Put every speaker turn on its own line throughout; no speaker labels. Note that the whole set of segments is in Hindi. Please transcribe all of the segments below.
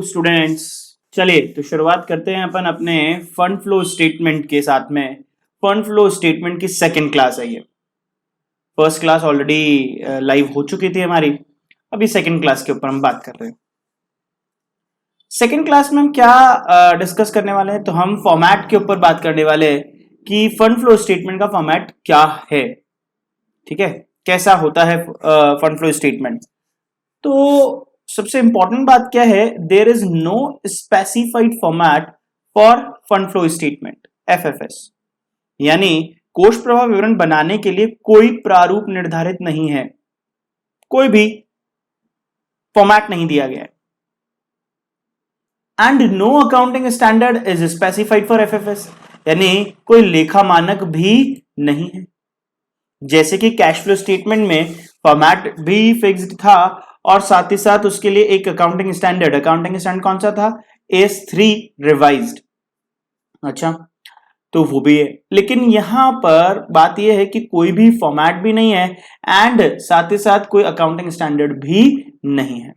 स्टूडेंट्स, चलिए तो शुरुआत करते हैं अपन अपने फंड फ्लो स्टेटमेंट के साथ में। फंड फ्लो स्टेटमेंट की सेकंड क्लास है ये। फर्स्ट क्लास ऑलरेडी लाइव हो चुकी थी हमारी, अभी सेकंड क्लास के ऊपर हम बात कर रहे हैं। सेकंड क्लास में हम क्या डिस्कस करने वाले हैं, तो हम फॉर्मेट के ऊपर बात करने वाले हैं कि फंड फ्लो स्टेटमेंट का फॉर्मेट क्या है। ठीक है, कैसा होता है फंड फ्लो स्टेटमेंट। तो सबसे इंपॉर्टेंट बात क्या है, there is no specified format for fund flow statement FFS, यानी कोष प्रवाह विवरण बनाने के लिए कोई प्रारूप निर्धारित नहीं है, कोई भी फॉर्मेट नहीं दिया गया है। And no accounting standard is specified for FFS, यानी कोई लेखा मानक भी नहीं है। जैसे कि कैश फ्लो स्टेटमेंट में फॉर्मेट भी फिक्स्ड था और साथ ही साथ उसके लिए एक अकाउंटिंग स्टैंडर्ड कौन सा था, AS3 रिवाइज्ड। अच्छा, तो वो भी है, लेकिन यहां पर बात यह है कि कोई भी फॉर्मेट भी नहीं है एंड साथ ही साथ कोई अकाउंटिंग स्टैंडर्ड भी नहीं है।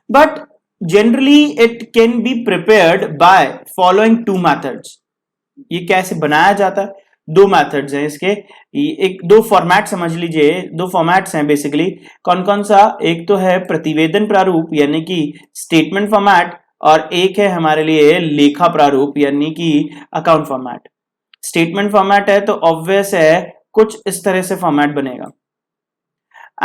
But generally it can be prepared by following two methods. ये कैसे बनाया जाता है, दो मेथड्स हैं इसके, एक दो फॉर्मेट समझ लीजिए, दो फॉर्मेट्स हैं बेसिकली। कौन कौन सा, एक तो है प्रतिवेदन प्रारूप यानी कि स्टेटमेंट फॉर्मेट, और एक है हमारे लिए लेखा प्रारूप यानी कि अकाउंट फॉर्मेट। स्टेटमेंट फॉर्मेट है तो ऑब्वियस है कुछ इस तरह से फॉर्मेट बनेगा,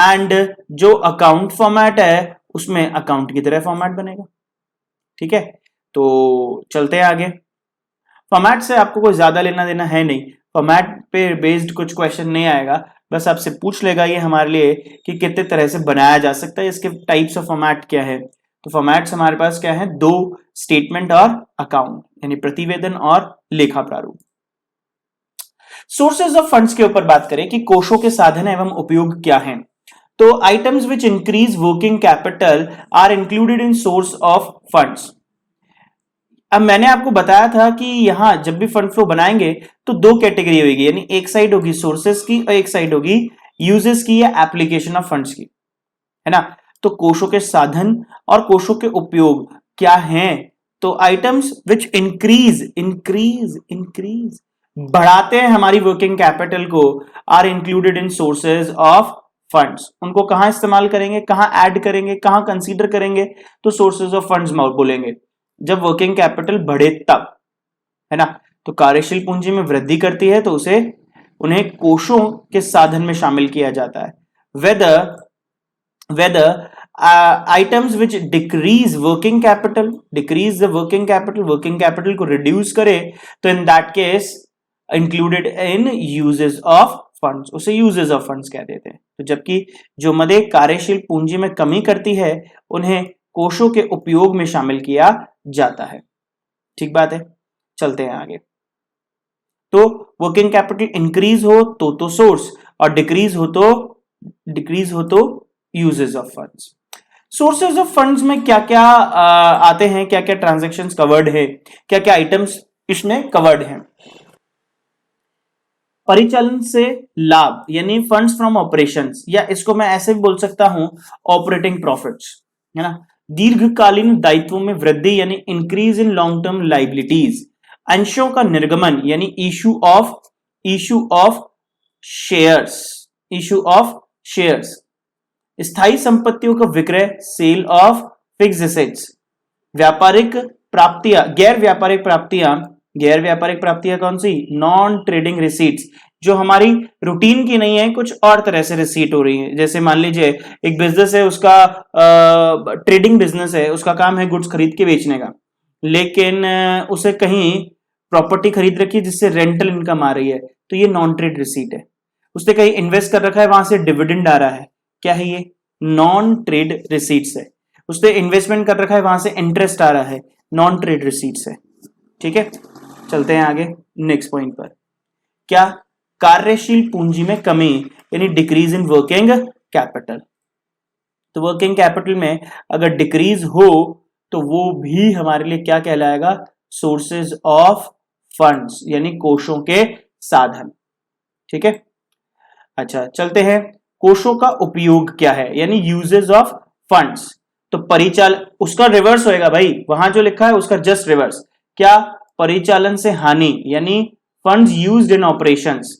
एंड जो अकाउंट फॉर्मेट है उसमें अकाउंट की तरह फॉर्मेट बनेगा। ठीक है, तो चलते हैं आगे। फॉर्मेट से आपको कोई ज्यादा लेना देना है नहीं, फॉर्मेट पे बेस्ड कुछ क्वेश्चन नहीं आएगा, बस आपसे पूछ लेगा ये हमारे लिए कि कितने तरह से बनाया जा सकता है, इसके टाइप्स ऑफ फॉर्मेट क्या है। तो फॉर्मेट्स हमारे पास क्या है, दो, स्टेटमेंट और अकाउंट यानी प्रतिवेदन और लेखा प्रारूप। सोर्सेज ऑफ फंड्स के ऊपर बात करें कि कोषों के साधन एवं उपयोग क्या हैं, तो items which increase working capital R included in source of funds. अब मैंने आपको बताया था कि यहां जब भी फंड फ्लो बनाएंगे तो दो कैटेगरी होगी, यानी एक साइड होगी सोर्सेस की और एक साइड होगी यूजेस की या एप्लीकेशन ऑफ फंड्स की, है ना। तो कोषों के साधन और कोषों के उपयोग क्या हैं, तो आइटम्स विच इंक्रीज बढ़ाते हैं हमारी वर्किंग कैपिटल को, are included in sources of funds. उनको कहां इस्तेमाल करेंगे, कहां ऐड करेंगे, कहां कंसीडर करेंगे, तो सोर्सेज ऑफ फंड्स बोलेंगे जब वर्किंग कैपिटल बढ़े तब, है ना। तो कार्यशील पूंजी में वृद्धि करती है तो उन्हें कोषों के साधन में शामिल किया जाता है। Whether items which decrease the working capital को रिड्यूस करे, तो in that case included in uses of funds, उसे यूजेस ऑफ फंड्स कह देते हैं। तो जबकि जो मदे कार्यशील पूंजी में कमी करती है उन्हें कोषों के उपयोग में शामिल किया जाता है। ठीक बात है, चलते हैं आगे। तो वर्किंग कैपिटल इंक्रीज हो तो सोर्स, और डिक्रीज हो तो uses of funds. Sources of funds में क्या क्या आते हैं, क्या क्या ट्रांजैक्शंस कवर्ड है, क्या क्या आइटम्स इसमें कवर्ड हैं। परिचालन से लाभ यानी फंड्स फ्रॉम ऑपरेशंस, या इसको मैं ऐसे भी बोल सकता हूं ऑपरेटिंग प्रॉफिट्स, है ना। दीर्घकालीन दायित्वों में वृद्धि यानी increase in long term liabilities. अंशों का निर्गमन यानी इशू ऑफ शेयर्स। स्थायी संपत्तियों का विक्रय, सेल ऑफ फिक्स्ड एसेट्स। व्यापारिक प्राप्तियां, गैर व्यापारिक प्राप्तियां कौन सी, नॉन ट्रेडिंग रिसीट्स, जो हमारी रूटीन की नहीं है, कुछ और तरह से रिसीट हो रही है। जैसे मान लीजिए एक बिजनेस है, उसका ट्रेडिंग बिजनेस है, उसका काम है गुड्स खरीद के बेचने का, लेकिन उसे कहीं प्रॉपर्टी खरीद रखी है जिससे रेंटल इनकम आ रही है, तो ये नॉन ट्रेड रिसीट है। उसने कहीं इन्वेस्ट कर रखा है, वहां से डिविडेंड आ रहा है, क्या है ये, नॉन ट्रेड रिसीट्स है। उसने इन्वेस्टमेंट कर रखा है, वहां से इंटरेस्ट आ रहा है, नॉन ट्रेड रिसीट्स है। ठीक है, चलते हैं आगे नेक्स्ट पॉइंट पर। क्या, कार्यशील पूंजी में कमी यानी डिक्रीज इन वर्किंग कैपिटल। तो वर्किंग कैपिटल में अगर डिक्रीज हो तो वो भी हमारे लिए क्या कहलाएगा, सोर्सेज ऑफ फंड्स यानी कोषों के साधन। ठीक है, अच्छा चलते हैं, कोषों का उपयोग क्या है यानी यूजेस ऑफ फंड्स। तो परिचालन उसका रिवर्स होएगा भाई, वहां जो लिखा है उसका जस्ट रिवर्स। क्या? परिचालन से हानि यानी फंड्स यूज्ड इन ऑपरेशंस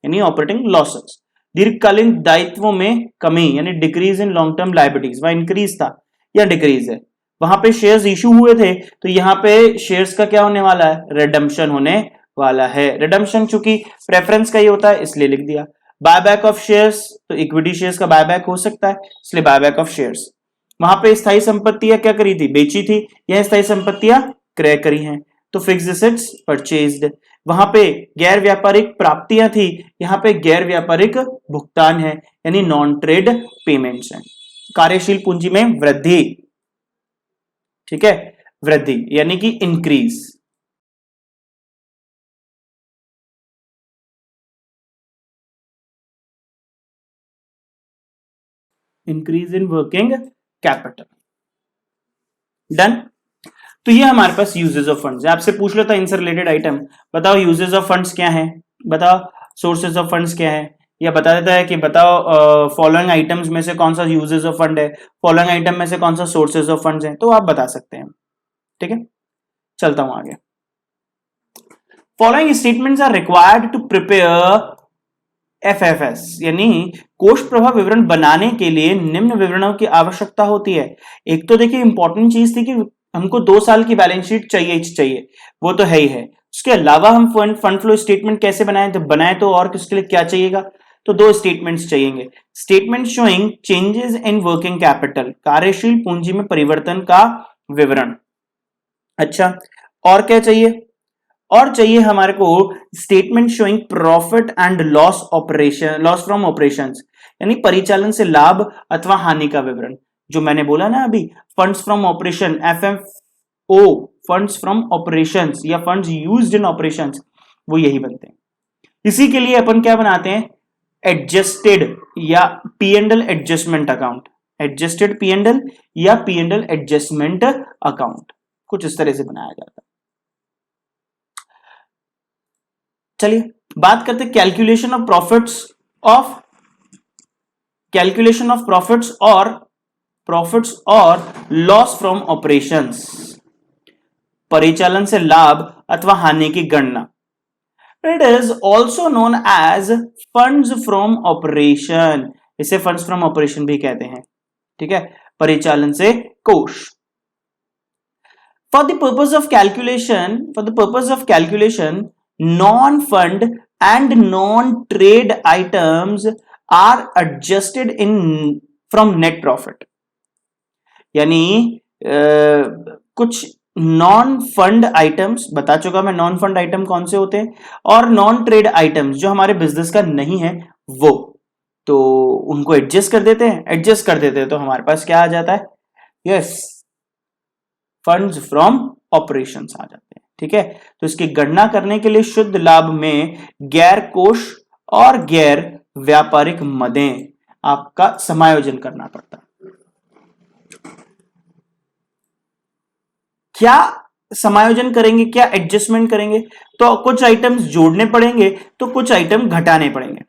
यानी ऑपरेटिंग लॉसेस। दीर्घकालीन दायित्वों में कमी यानी decrease in long term liabilities, वहां इंक्रीज था या डिक्रीज है। वहां पे शेयर्स इशू हुए थे तो यहाँ पे शेयर्स का क्या होने वाला है? रिडम्पशन होने वाला है। रिडम्पशन चूंकि प्रेफरेंस का ही होता है इसलिए लिख दिया। बायबैक ऑफ शेयर्स, तो इक्विटी शेयर्स का बायबैक हो सकता है इसलिए बायबैक ऑफ शेयर्स। वहां पे स्थायी संपत्तियां क्या करी थी? बेची थी। यह स्थायी संपत्तियां क्रय करी हैं। तो फिक्स्ड एसेट्स परचेज्ड। वहां पे गैर व्यापारिक प्राप्तियां थी, यहां पे गैर व्यापारिक भुगतान है यानी नॉन ट्रेड पेमेंट्स हैं। कार्यशील पूंजी में वृद्धि, ठीक है, वृद्धि यानी कि increase. Increase in working capital. Done. तो ये हमारे पास यूजेस ऑफ फंड्स है। आपसे पूछ लेता इनसे रिलेटेड आइटम, बताओ यूजेस ऑफ फंड्स क्या है, बताओ सोर्सेज ऑफ फंड्स क्या है, या बता देता है कि बताओ फॉलोइंग आइटम्स में से कौन सा यूजेस ऑफ फंड है, फॉलोइंग आइटम में से कौन सा सोर्सेज ऑफ फंड्स है, तो आप बता सकते हैं। ठीक है, चलता हूं आगे। Following statements are required to prepare FFS यानी कोष प्रवाह विवरण बनाने के लिए निम्न विवरणों की आवश्यकता होती है। एक तो देखिए इंपॉर्टेंट चीज थी कि हमको 2 साल की बैलेंस शीट चाहिए, वो तो है ही है। उसके अलावा हम फंड फ्लो स्टेटमेंट कैसे बनाएं? तो बनाए तो और किसके लिए क्या चाहिएगा? तो 2 स्टेटमेंट्स चाहिए। Statement showing changes in working capital, कार्यशील पूंजी में परिवर्तन का विवरण। अच्छा, और क्या चाहिए? और चाहिए हमारे को statement showing profit and loss operation, loss from operations यानी परिचालन से लाभ अथवा हानि का विवरण। जो मैंने बोला ना अभी, funds from operation FFO, funds from operations या फंड्स यूज्ड इन ऑपरेशंस, वो यही बनते हैं। इसी के लिए अपन क्या बनाते हैं? एडजस्टेड या P and L adjustment account, adjusted P and L या P and L adjustment account, कुछ इस तरह से बनाया जाता है। चलिए बात करते हैं कैलकुलेशन ऑफ प्रॉफिट्स और लॉस फ्रॉम ऑपरेशंस, परिचालन से लाभ अथवा हानि की गणना। It is also known as funds from operation, इसे फंड्स फ्रॉम ऑपरेशन भी कहते हैं। ठीक है, परिचालन से कोष। For the purpose of calculation, non-fund and non-trade items are adjusted in from net profit. यानी कुछ नॉन फंड आइटम्स बता चुका मैं, नॉन फंड आइटम कौन से होते हैं, और नॉन ट्रेड आइटम्स जो हमारे बिजनेस का नहीं है वो, तो उनको एडजस्ट कर देते हैं, तो हमारे पास क्या आ जाता है? यस, फंड्स फ्रॉम ऑपरेशंस आ जाते हैं। ठीक है, तो इसकी गणना करने के लिए शुद्ध लाभ में गैर कोष और गैर व्यापारिक मदें आपका समायोजन करना पड़ता है। क्या समायोजन करेंगे, क्या एडजस्टमेंट करेंगे? तो कुछ आइटम्स जोड़ने पड़ेंगे तो कुछ आइटम घटाने पड़ेंगे।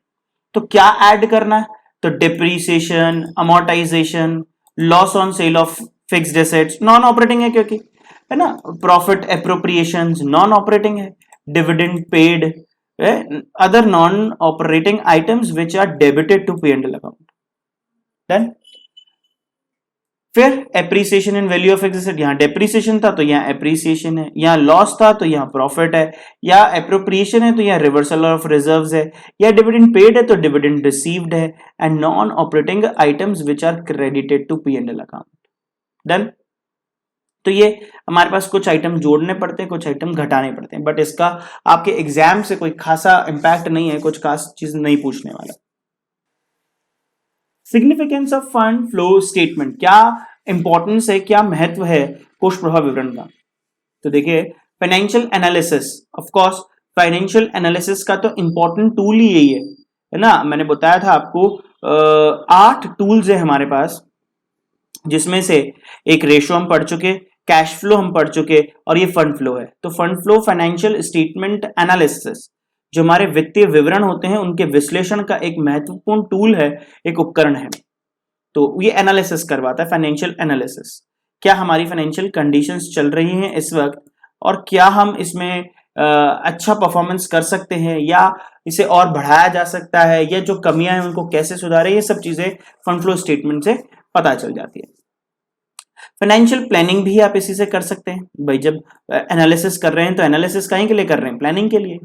तो क्या ऐड करना है? तो depreciation, amortization, loss on sale of fixed assets non operating है क्योंकि, है ना, प्रॉफिट एप्रोप्रिएशन नॉन ऑपरेटिंग है, dividend paid, other non operating items which are debited to P and L account. Done. फिर appreciation in value of fixed asset, यहां डेप्रिसिएशन था तो यहां एप्रिसिएशन है, यहां लॉस था तो यहां प्रॉफिट है, या एप्रोप्रिएशन है तो यहां रिवर्सल ऑफ रिजर्व्स है, या डिविडेंड पेड है तो डिविडेंड रिसीव्ड है, and non operating items which are credited to P and L account. Done. तो ये हमारे पास कुछ आइटम जोड़ने पड़ते हैं, कुछ आइटम घटाने पड़ते हैं, बट इसका आपके एग्जाम से कोई खासा इंपैक्ट नहीं है, कुछ खास चीज नहीं पूछने वाला। Significance of fund flow statement, क्या इंपॉर्टेंस है, क्या महत्व है कोष प्रवाह विवरण का? तो देखिए financial analysis, of course financial analysis का तो इंपॉर्टेंट टूल ही यही है ना। मैंने बताया था आपको 8 टूल्स है हमारे पास, जिसमें से एक रेशो हम पढ़ चुके, कैश फ्लो हम पढ़ चुके, और ये फंड फ्लो है। तो fund flow financial statement analysis, जो हमारे वित्तीय विवरण होते हैं उनके विश्लेषण का एक महत्वपूर्ण टूल है, एक उपकरण है। तो ये एनालिसिस करवाता है, फाइनेंशियल एनालिसिस। क्या हमारी फाइनेंशियल कंडीशंस चल रही हैं इस वक्त, और क्या हम इसमें अच्छा परफॉर्मेंस कर सकते हैं, या इसे और बढ़ाया जा सकता है, या जो कमियां हैं उनको कैसे सुधारें, ये सब चीजें फंड फ्लो स्टेटमेंट से पता चल जाती है। फाइनेंशियल प्लानिंग भी आप इसी से कर सकते हैं भाई। जब एनालिसिस कर रहे हैं तो एनालिसिस काहे के लिए कर रहे हैं? प्लानिंग के लिए।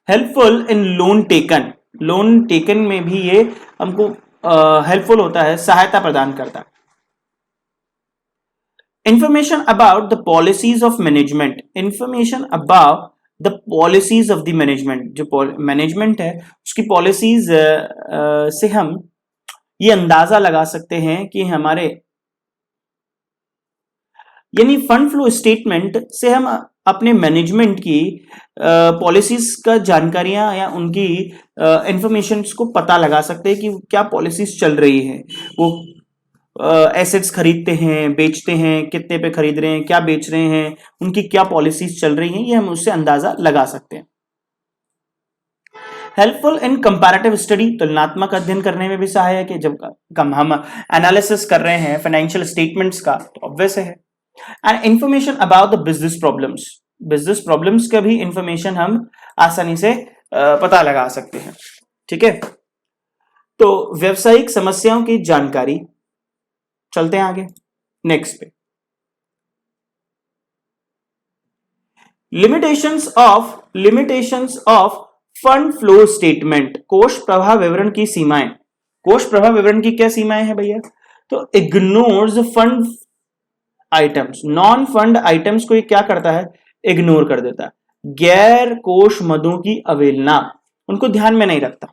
Helpful in loan taken, loan taken में भी ये हमको हेल्पफुल होता है, सहायता प्रदान करता है। Information about the policies of management, information about the policies of the management, जो मैनेजमेंट है उसकी पॉलिसीज से हम ये अंदाजा लगा सकते हैं कि हमारे, यानी फंड फ्लो स्टेटमेंट से हम अपने मैनेजमेंट की पॉलिसीज का जानकारियां या उनकी इंफॉर्मेशन को पता लगा सकते हैं कि क्या पॉलिसीज चल रही है, वो एसेट्स खरीदते हैं, बेचते हैं, कितने पे खरीद रहे हैं, क्या बेच रहे हैं, उनकी क्या पॉलिसीज चल रही हैं, ये हम उससे अंदाजा लगा सकते हैं। हेल्पफुल इन कंपैरेटिव स्टडी, तुलनात्मक अध्ययन करने में भी सहायक है। जब हम एनालिसिस कर रहे हैं फाइनेंशियल स्टेटमेंट्स का तो ऑब्वियस है। And information about the business problems, business problems का भी इंफॉर्मेशन हम आसानी से पता लगा सकते हैं। ठीक है, तो व्यवसायिक समस्याओं की जानकारी। चलते हैं आगे नेक्स्ट पे। Limitations of fund flow statement, कोष प्रवाह विवरण की सीमाएं। कोष प्रवाह विवरण की क्या सीमाएं हैं भैया? तो ignores fund items, non fund items को ये क्या करता है? इग्नोर कर देता है। गैर कोष मदों की अवहेलना, उनको ध्यान में नहीं रखता।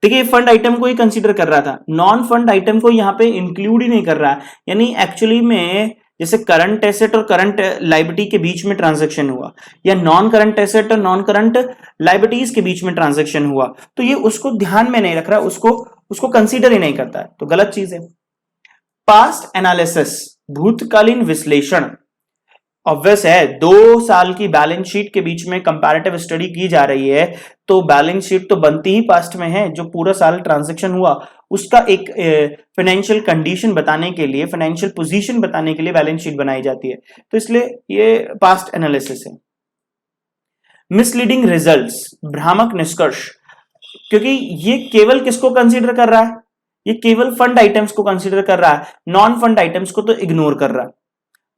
देखिए फंड आइटम को ही कंसीडर कर रहा था, नॉन फंड आइटम को यहां पे इंक्लूड ही नहीं कर रहा है। यानी एक्चुअली में जैसे करंट एसेट और करंट लाइबिलिटी के बीच में ट्रांजैक्शन हुआ, या नॉन करंट एसेट और नॉन करंट लाइबिलिटीज के बीच में ट्रांजैक्शन हुआ, तो ये उसको ध्यान में नहीं रख रहा, उसको कंसीडर ही नहीं करता है, तो गलत चीज है। पास्ट एनालिसिस, भूतकालीन विश्लेषण। ऑब्वियस है, 2 साल की बैलेंस शीट के बीच में कंपैरेटिव स्टडी की जा रही है, तो बैलेंस शीट तो बनती ही पास्ट में है। जो पूरा साल ट्रांजैक्शन हुआ उसका एक फाइनेंशियल कंडीशन बताने के लिए, फाइनेंशियल पोजीशन बताने के लिए बैलेंस शीट बनाई जाती है, तो इसलिए ये पास्ट एनालिसिस है। मिसलीडिंग रिजल्ट्स, भ्रामक निष्कर्ष, क्योंकि ये केवल किसको कंसीडर कर रहा है? ये केवल फंड आइटम्स को कंसीडर कर रहा है, नॉन फंड आइटम्स को तो इग्नोर कर रहा है।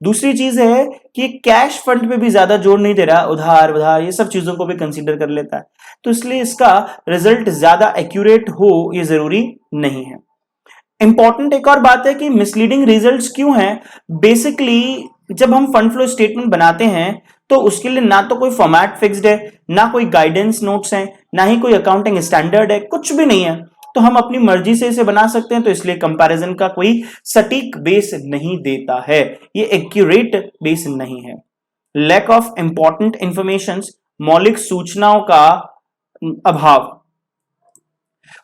दूसरी चीज है कि कैश फंड पे भी ज्यादा जोर नहीं दे रहा, उधार ये सब चीजों को भी कंसीडर कर लेता है, तो इसलिए इसका रिजल्ट ज्यादा एक्यूरेट हो ये जरूरी नहीं है। इंपॉर्टेंट एक और बात है कि मिसलीडिंग रिजल्ट्स क्यों हैं? बेसिकली जब हम फंड फ्लो स्टेटमेंट बनाते हैं तो उसके लिए ना तो कोई फॉर्मेट फिक्स्ड है, ना कोई गाइडेंस नोट्स हैं, ना ही कोई अकाउंटिंग स्टैंडर्ड है, कुछ भी नहीं है, तो हम अपनी मर्जी से इसे बना सकते हैं, तो इसलिए कंपैरिजन का कोई सटीक बेस नहीं देता है, ये एक्यूरेट बेस नहीं है। लैक ऑफ इंपॉर्टेंट इंफॉर्मेशन, मौलिक सूचनाओं का अभाव।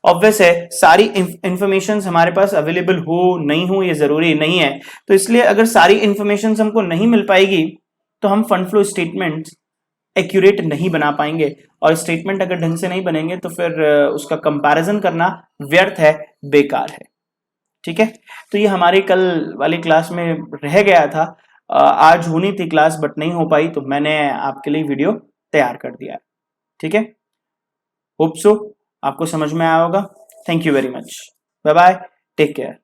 ऑब्वियस है, सारी इंफॉर्मेशन हमारे पास अवेलेबल हो नहीं हो ये जरूरी नहीं है, तो इसलिए अगर सारी इंफॉर्मेशन हमको नहीं मिल पाएगी तो हम फंड फ्लो स्टेटमेंट एक्यूरेट नहीं बना पाएंगे, और स्टेटमेंट अगर ढंग से नहीं बनेंगे तो फिर उसका कंपैरिजन करना व्यर्थ है, बेकार है। ठीक है, तो ये हमारी कल वाली क्लास में रह गया था, आज होनी थी क्लास बट नहीं हो पाई, तो मैंने आपके लिए वीडियो तैयार कर दिया। ठीक है, होप सो आपको समझ में आया होगा। Thank you very much, bye bye, take care.